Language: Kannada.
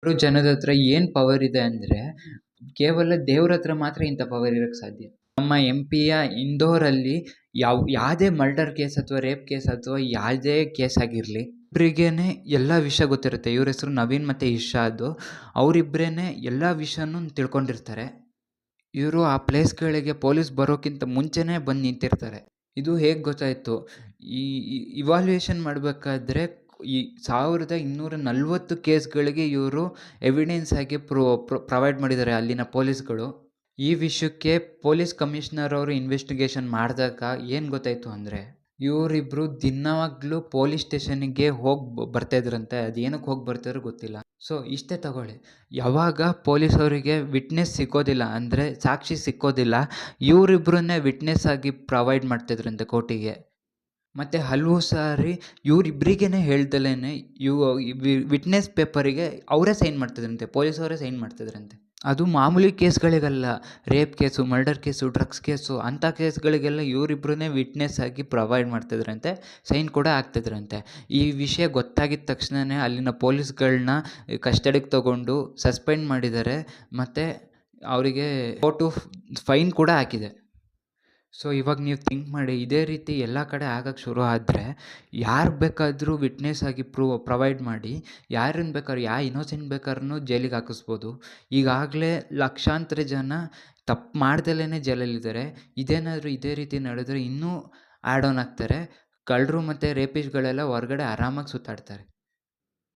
ಜನದ ಹತ್ರ ಏನು ಪವರ್ ಇದೆ ಅಂದರೆ ಕೇವಲ ದೇವ್ರ ಹತ್ರ ಮಾತ್ರ ಇಂಥ ಪವರ್ ಇರೋಕ್ಕೆ ಸಾಧ್ಯ. ನಮ್ಮ MP ಇಂದೋರಲ್ಲಿ ಯಾವುದೇ ಮರ್ಡರ್ ಕೇಸ್ ಅಥವಾ ರೇಪ್ ಕೇಸ್ ಅಥವಾ ಯಾವುದೇ ಕೇಸ್ ಆಗಿರಲಿ, ಇಬ್ಬರಿಗೇನೆ ಎಲ್ಲ ವಿಷಯ ಗೊತ್ತಿರುತ್ತೆ. ಇವ್ರ ಹೆಸರು ನವೀನ್ ಮತ್ತು ಇರ್ಷಾದ್. ಅವರಿಬ್ಬರೇನೆ ಎಲ್ಲ ವಿಷಯನೂ ತಿಳ್ಕೊಂಡಿರ್ತಾರೆ. ಇವರು ಆ ಪ್ಲೇಸ್ಗಳಿಗೆ ಪೊಲೀಸ್ ಬರೋಕ್ಕಿಂತ ಮುಂಚೆನೇ ಬಂದು ನಿಂತಿರ್ತಾರೆ. ಇದು ಹೇಗೆ ಗೊತ್ತಾಯಿತು? ಈ ಇವಾಲ್ಯೂಯೇಷನ್ ಮಾಡಬೇಕಾದ್ರೆ ಈ 1240 ಕೇಸ್ಗಳಿಗೆ ಇವರು ಎವಿಡೆನ್ಸ್ ಆಗಿ ಪ್ರೊವೈಡ್ ಮಾಡಿದ್ದಾರೆ ಅಲ್ಲಿನ ಪೊಲೀಸ್ಗಳು. ಈ ವಿಷಯಕ್ಕೆ ಪೊಲೀಸ್ ಕಮಿಷನರ್ ಅವರು ಇನ್ವೆಸ್ಟಿಗೇಷನ್ ಮಾಡಿದಾಗ ಏನು ಗೊತ್ತಾಯಿತು ಅಂದರೆ, ಇವರಿಬ್ಬರು ದಿನವಾಗ್ಲೂ ಪೊಲೀಸ್ ಸ್ಟೇಷನ್ನಿಗೆ ಬರ್ತಾಯಿದ್ರಂತೆ. ಅದು ಏನಕ್ಕೆ ಹೋಗಿ ಬರ್ತಾರೋ ಗೊತ್ತಿಲ್ಲ. ಸೊ ಇಷ್ಟೇ ತಗೊಳ್ಳಿ, ಯಾವಾಗ ಪೊಲೀಸವರಿಗೆ ವಿಟ್ನೆಸ್ ಸಿಕ್ಕೋದಿಲ್ಲ ಅಂದರೆ ಸಾಕ್ಷಿ ಸಿಕ್ಕೋದಿಲ್ಲ, ಇವರಿಬ್ಬರನ್ನೇ ವಿಟ್ನೆಸ್ ಆಗಿ ಪ್ರೊವೈಡ್ ಮಾಡ್ತಿದ್ರಂತೆ ಕೋರ್ಟಿಗೆ. ಮತ್ತು ಹಲವು ಸಾರಿ ಇವರಿಬ್ಬರಿಗೇ ಹೇಳ್ದಲೇ ವಿಟ್ನೆಸ್ ಪೇಪರಿಗೆ ಅವರೇ ಸೈನ್ ಮಾಡ್ತಿದ್ರಂತೆ, ಪೊಲೀಸವರೇ ಸೈನ್ ಮಾಡ್ತಿದ್ರಂತೆ. ಅದು ಮಾಮೂಲಿ ಕೇಸ್ಗಳಿಗಲ್ಲ, rape case, murder case, drugs case ಅಂಥ ಕೇಸ್ಗಳಿಗೆಲ್ಲ ಇವರಿಬ್ಬರನ್ನೇ ವಿಟ್ನೆಸ್ ಆಗಿ ಪ್ರೊವೈಡ್ ಮಾಡ್ತಿದ್ರಂತೆ, ಸೈನ್ ಕೂಡ ಆಗ್ತಿದ್ರಂತೆ. ಈ ವಿಷಯ ಗೊತ್ತಾಗಿದ್ದ ತಕ್ಷಣವೇ ಅಲ್ಲಿನ ಪೊಲೀಸ್ಗಳನ್ನ ಕಸ್ಟಡಿಗೆ ತೊಗೊಂಡು ಸಸ್ಪೆಂಡ್ ಮಾಡಿದ್ದಾರೆ ಮತ್ತು ಅವರಿಗೆ ಕೋರ್ಟು ಫೈನ್ ಕೂಡ ಹಾಕಿದೆ. ಸೊ ಇವಾಗ ನೀವು ಥಿಂಕ್ ಮಾಡಿ, ಇದೇ ರೀತಿ ಎಲ್ಲ ಕಡೆ ಆಗಕ್ಕೆ ಶುರು ಆದರೆ ಯಾರು ಬೇಕಾದರೂ ವಿಟ್ನೆಸ್ ಆಗಿ ಪ್ರೊವೈಡ್ ಮಾಡಿ ಯಾರನ್ನು ಬೇಕಾದ್ರೂ, ಇನ್ನೋಸೆಂಟ್ ಬೇಕಾದ್ರೂ ಜೈಲಿಗೆ ಹಾಕಿಸ್ಬೋದು. ಈಗಾಗಲೇ ಲಕ್ಷಾಂತರ ಜನ ತಪ್ಪು ಮಾಡ್ದಲೇ ಜೈಲಲ್ಲಿದ್ದಾರೆ. ಇದೇನಾದರೂ ಇದೇ ರೀತಿ ನಡೆದರೆ ಇನ್ನೂ ಆ್ಯಡ್ ಆನ್ ಆಗ್ತಾರೆ. ಕಳ್ಳರು ಮತ್ತು ರೇಪಿಸ್ಟ್ಗಳೆಲ್ಲ ಹೊರಗಡೆ ಆರಾಮಾಗಿ ಸುತ್ತಾಡ್ತಾರೆ.